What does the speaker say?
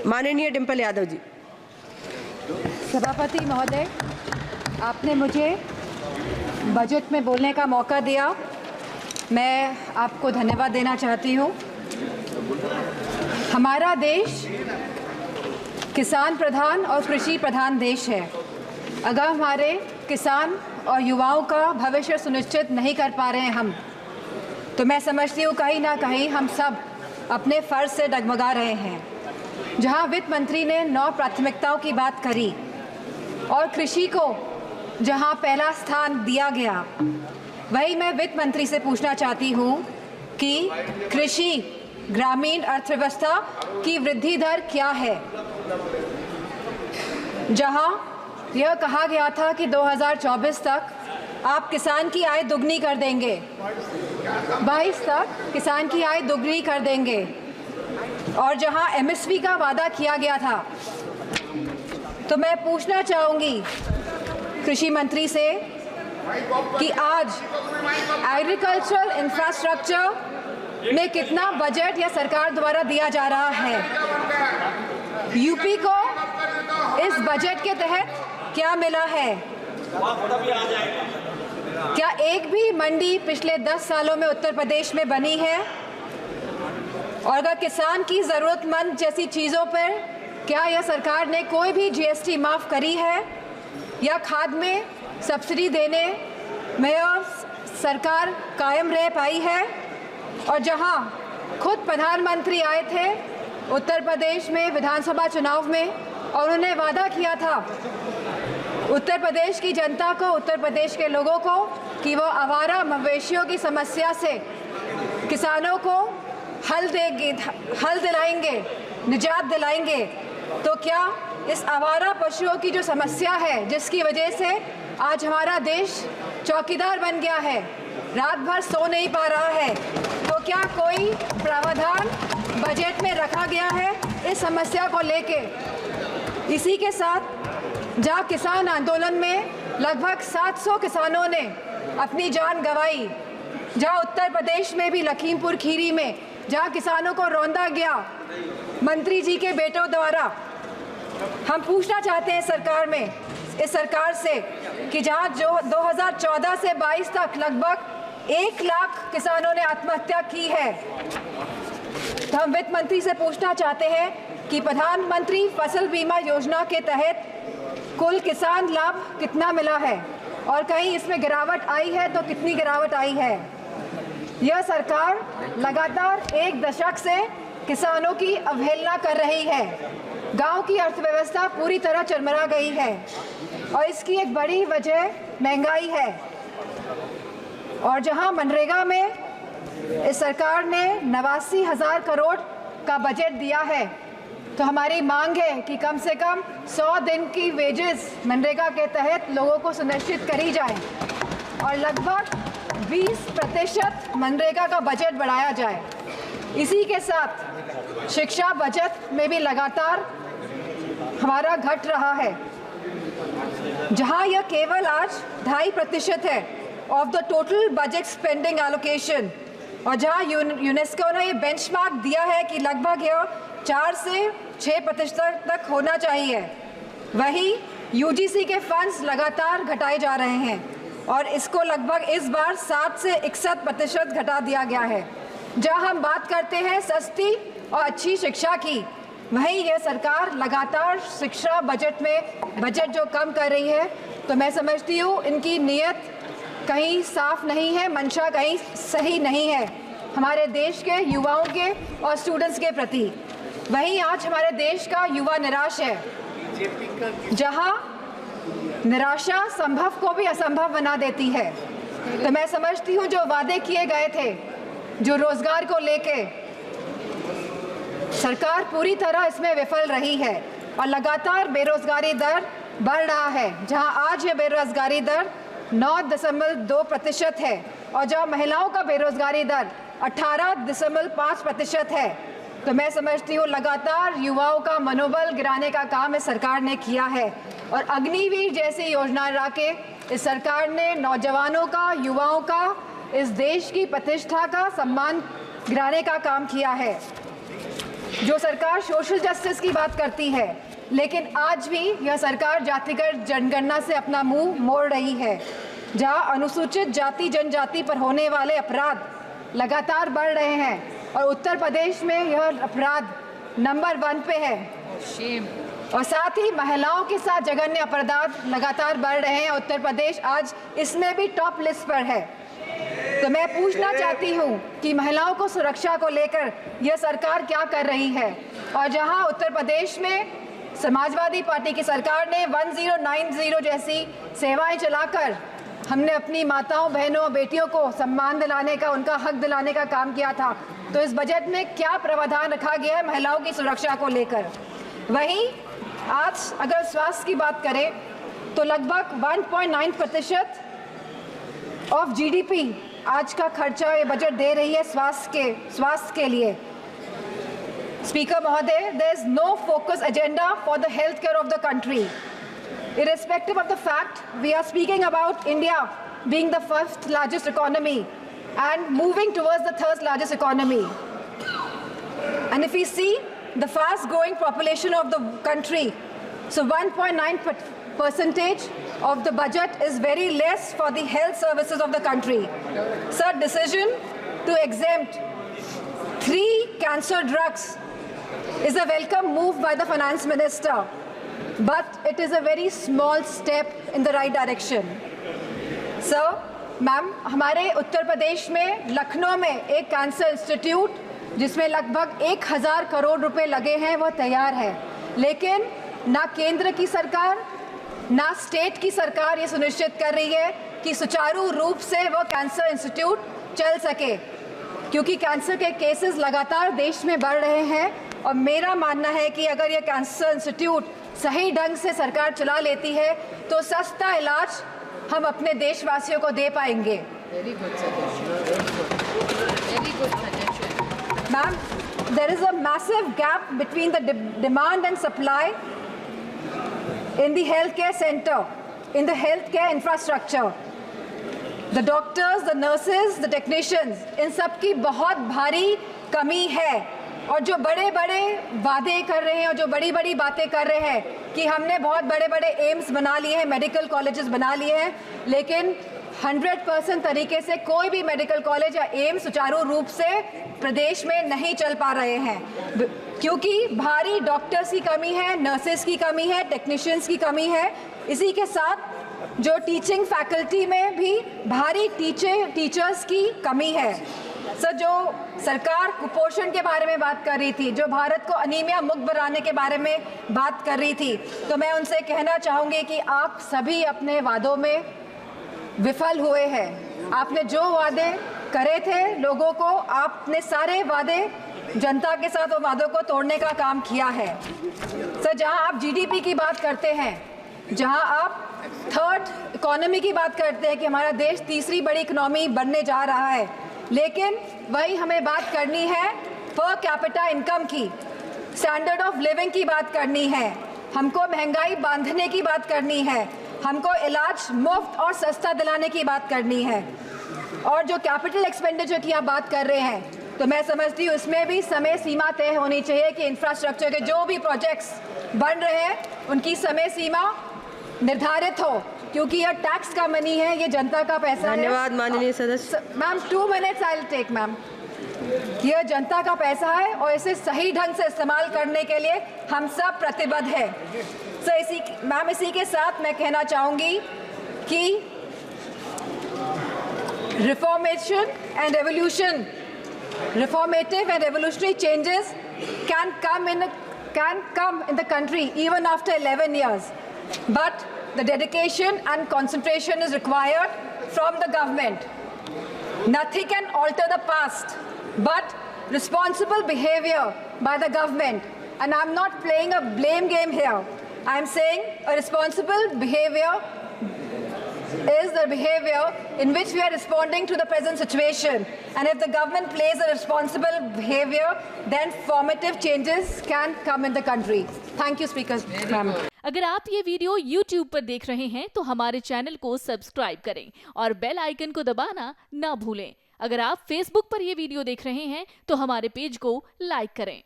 माननीय डिम्पल यादव जी। सभापति महोदय, आपने मुझे बजट में बोलने का मौका दिया, मैं आपको धन्यवाद देना चाहती हूँ। हमारा देश किसान प्रधान और कृषि प्रधान देश है। अगर हमारे किसान और युवाओं का भविष्य सुनिश्चित नहीं कर पा रहे हैं हम, तो मैं समझती हूँ कहीं ना कहीं हम सब अपने फ़र्ज से डगमगा रहे हैं। जहाँ वित्त मंत्री ने 9 प्राथमिकताओं की बात करी और कृषि को जहाँ पहला स्थान दिया गया, वही मैं वित्त मंत्री से पूछना चाहती हूँ कि कृषि ग्रामीण अर्थव्यवस्था की वृद्धि दर क्या है। जहाँ यह कहा गया था कि 2024 तक आप किसान की आय दुगनी कर देंगे, 22 तक किसान की आय दुगनी कर देंगे, और जहां एमएसपी का वादा किया गया था, तो मैं पूछना चाहूँगी कृषि मंत्री से कि आज एग्रीकल्चरल इंफ्रास्ट्रक्चर में कितना बजट या सरकार द्वारा दिया जा रहा है। यूपी को इस बजट के तहत क्या मिला है। क्या एक भी मंडी पिछले 10 सालों में उत्तर प्रदेश में बनी है। और अगर किसान की ज़रूरतमंद जैसी चीज़ों पर क्या यह सरकार ने कोई भी जीएसटी माफ़ करी है, या खाद में सब्सिडी देने में यह सरकार कायम रह पाई है। और जहां खुद प्रधानमंत्री आए थे उत्तर प्रदेश में विधानसभा चुनाव में, और उन्होंने वादा किया था उत्तर प्रदेश की जनता को, उत्तर प्रदेश के लोगों को, कि वो आवारा मवेशियों की समस्या से किसानों को हल दिलाएंगे, निजात दिलाएंगे। तो क्या इस आवारा पशुओं की जो समस्या है, जिसकी वजह से आज हमारा देश चौकीदार बन गया है, रात भर सो नहीं पा रहा है, तो क्या कोई प्रावधान बजट में रखा गया है इस समस्या को लेके। इसी के साथ जहाँ किसान आंदोलन में लगभग 700 किसानों ने अपनी जान गंवाई, जहाँ उत्तर प्रदेश में भी लखीमपुर खीरी में जहाँ किसानों को रौंदा गया मंत्री जी के बेटों द्वारा, हम पूछना चाहते हैं इस सरकार से कि जहाँ जो 2014 से 22 तक लगभग 1 लाख किसानों ने आत्महत्या की है, तो हम वित्त मंत्री से पूछना चाहते हैं कि प्रधानमंत्री फसल बीमा योजना के तहत कुल किसान लाभ कितना मिला है, और कहीं इसमें गिरावट आई है तो कितनी गिरावट आई है। यह सरकार लगातार 1 दशक से किसानों की अवहेलना कर रही है। गांव की अर्थव्यवस्था पूरी तरह चरमरा गई है, और इसकी एक बड़ी वजह महंगाई है। और जहां मनरेगा में इस सरकार ने 89,000 करोड़ का बजट दिया है, तो हमारी मांग है कि कम से कम 100 दिन की वेजेस मनरेगा के तहत लोगों को सुनिश्चित करी जाए, और लगभग 20% मनरेगा का बजट बढ़ाया जाए। इसी के साथ शिक्षा बजट में भी लगातार हमारा घट रहा है, जहां यह केवल आज 2.5% है of the total budget spending allocation, और जहां यूनेस्को ने ये बेंचमार्क दिया है कि लगभग यह 4 से 6% तक होना चाहिए, वही यूजीसी के फंड्स लगातार घटाए जा रहे हैं, और इसको लगभग इस बार 7 से 61% घटा दिया गया है। जहां हम बात करते हैं सस्ती और अच्छी शिक्षा की, वहीं यह सरकार लगातार शिक्षा बजट जो कम कर रही है, तो मैं समझती हूँ इनकी नीयत कहीं साफ नहीं है, मंशा कहीं सही नहीं है हमारे देश के युवाओं के और स्टूडेंट्स के प्रति। वहीं आज हमारे देश का युवा निराश है, जहां निराशा संभव को भी असंभव बना देती है। तो मैं समझती हूँ जो वादे किए गए थे, जो रोजगार को लेके, सरकार पूरी तरह इसमें विफल रही है, और लगातार बेरोजगारी दर बढ़ रहा है। जहां आज यह बेरोजगारी दर 9.2% है, और जहां महिलाओं का बेरोजगारी दर 18.5% है। तो मैं समझती हूँ लगातार युवाओं का मनोबल गिराने का काम इस सरकार ने किया है, और अग्निवीर जैसी योजना ला के इस सरकार ने नौजवानों का, युवाओं का, इस देश की प्रतिष्ठा का, सम्मान गिराने का काम किया है। जो सरकार सोशल जस्टिस की बात करती है, लेकिन आज भी यह सरकार जातिगत जनगणना से अपना मुंह मोड़ रही है, जहां अनुसूचित जाति जनजाति पर होने वाले अपराध लगातार बढ़ रहे हैं और उत्तर प्रदेश में यह अपराध नंबर 1 पे है। और साथ ही महिलाओं के साथ जघन्य अपराध लगातार बढ़ रहे हैं। उत्तर प्रदेश आज इसमें भी टॉप लिस्ट पर है। तो मैं पूछना चाहती हूँ कि महिलाओं को सुरक्षा को लेकर यह सरकार क्या कर रही है। और जहाँ उत्तर प्रदेश में समाजवादी पार्टी की सरकार ने 1090 जैसी सेवाएं चलाकर हमने अपनी माताओं, बहनों, बेटियों को सम्मान दिलाने का, उनका हक दिलाने का काम किया था, तो इस बजट में क्या प्रावधान रखा गया है महिलाओं की सुरक्षा को लेकर। वहीं आज अगर स्वास्थ्य की बात करें तो लगभग 1.9% ऑफ जीडीपी आज का खर्चा ये बजट दे रही है स्वास्थ्य के लिए। स्पीकर महोदय, there is no focus agenda for the healthcare of the country. Irrespective of the fact we are speaking about India being the 1st largest economy and moving towards the 3rd largest economy. And if we see the fast growing population of the country, so 1.9% of the budget is very less for the health services of the country. Sir, decision to exempt 3 cancer drugs is a welcome move by the finance minister, but it is a very small step in the right direction. Sir, ma'am, हमारे उत्तर प्रदेश में लखनऊ में एक cancer institute जिसमें लगभग 1000 करोड़ रुपए लगे हैं वो तैयार है, लेकिन ना केंद्र की सरकार ना स्टेट की सरकार ये सुनिश्चित कर रही है कि सुचारू रूप से वो कैंसर इंस्टीट्यूट चल सके, क्योंकि कैंसर के केसेस लगातार देश में बढ़ रहे हैं। और मेरा मानना है कि अगर ये कैंसर इंस्टीट्यूट सही ढंग से सरकार चला लेती है तो सस्ता इलाज हम अपने देशवासियों को दे पाएंगे। Very good suggestion. Very good suggestion. Ma'am, there is a massive gap between the demand and supply in the healthcare center, in the healthcare infrastructure. The doctors, the nurses, the technicians, इन सब की बहुत भारी कमी है। और जो बड़े बड़े वादे कर रहे हैं और जो बड़ी बड़ी बातें कर रहे हैं कि हमने बहुत बड़े बड़े एम्स बना लिए हैं, मेडिकल कॉलेजेस बना लिए हैं, लेकिन 100% तरीके से कोई भी मेडिकल कॉलेज या एम्स सुचारू रूप से प्रदेश में नहीं चल पा रहे हैं, क्योंकि भारी डॉक्टर्स की कमी है, नर्सेस की कमी है, टेक्नीशियंस की कमी है। इसी के साथ जो टीचिंग फैकल्टी में भी भारी टीचर्स की कमी है। सर, जो सरकार कुपोषण के बारे में बात कर रही थी, जो भारत को अनीमिया मुक्त बनाने के बारे में बात कर रही थी, तो मैं उनसे कहना चाहूँगी कि आप सभी अपने वादों में विफल हुए हैं। आपने जो वादे करे थे लोगों को, आपने सारे वादे जनता के साथ वो वादों को तोड़ने का काम किया है। सर, जहाँ आप जीडीपी की बात करते हैं, जहाँ आप 3rd इकोनॉमी की बात करते हैं कि हमारा देश 3री बड़ी इकोनॉमी बनने जा रहा है, लेकिन वही हमें बात करनी है पर कैपिटा इनकम की, स्टैंडर्ड ऑफ लिविंग की बात करनी है, हमको महंगाई बांधने की बात करनी है, हमको इलाज मुफ्त और सस्ता दिलाने की बात करनी है। और जो कैपिटल एक्सपेंडिचर की आप बात कर रहे हैं, तो मैं समझती हूँ इसमें भी समय सीमा तय होनी चाहिए कि इंफ्रास्ट्रक्चर के जो भी प्रोजेक्ट्स बन रहे हैं उनकी समय सीमा निर्धारित हो, क्योंकि यह टैक्स का मनी है, ये जनता का पैसा है। धन्यवाद माननीय सदस्य। Ma'am, 2 minutes I will take ma'am. यह जनता का पैसा है और इसे सही ढंग से इस्तेमाल करने के लिए हम सब प्रतिबद्ध हैं। मैम, इसी के साथ मैं कहना चाहूँगी कि reformative and revolutionary changes can come in the country even after 11 years, but the dedication and concentration is required from the government. Nothing can alter the past, but responsible behavior by the government. And I'm not playing a blame game here. I'm saying a responsible behavior is the behavior in which we are responding to the present situation. And if the government plays a responsible behavior, then formative changes can come in the country. Thank you, Speaker. Ma'am. अगर आप ये video YouTube पर देख रहे हैं तो हमारे channel को सब्सक्राइब करें और बेल आइकन को दबाना ना भूलें। अगर आप Facebook पर ये वीडियो देख रहे हैं तो हमारे पेज को लाइक करें।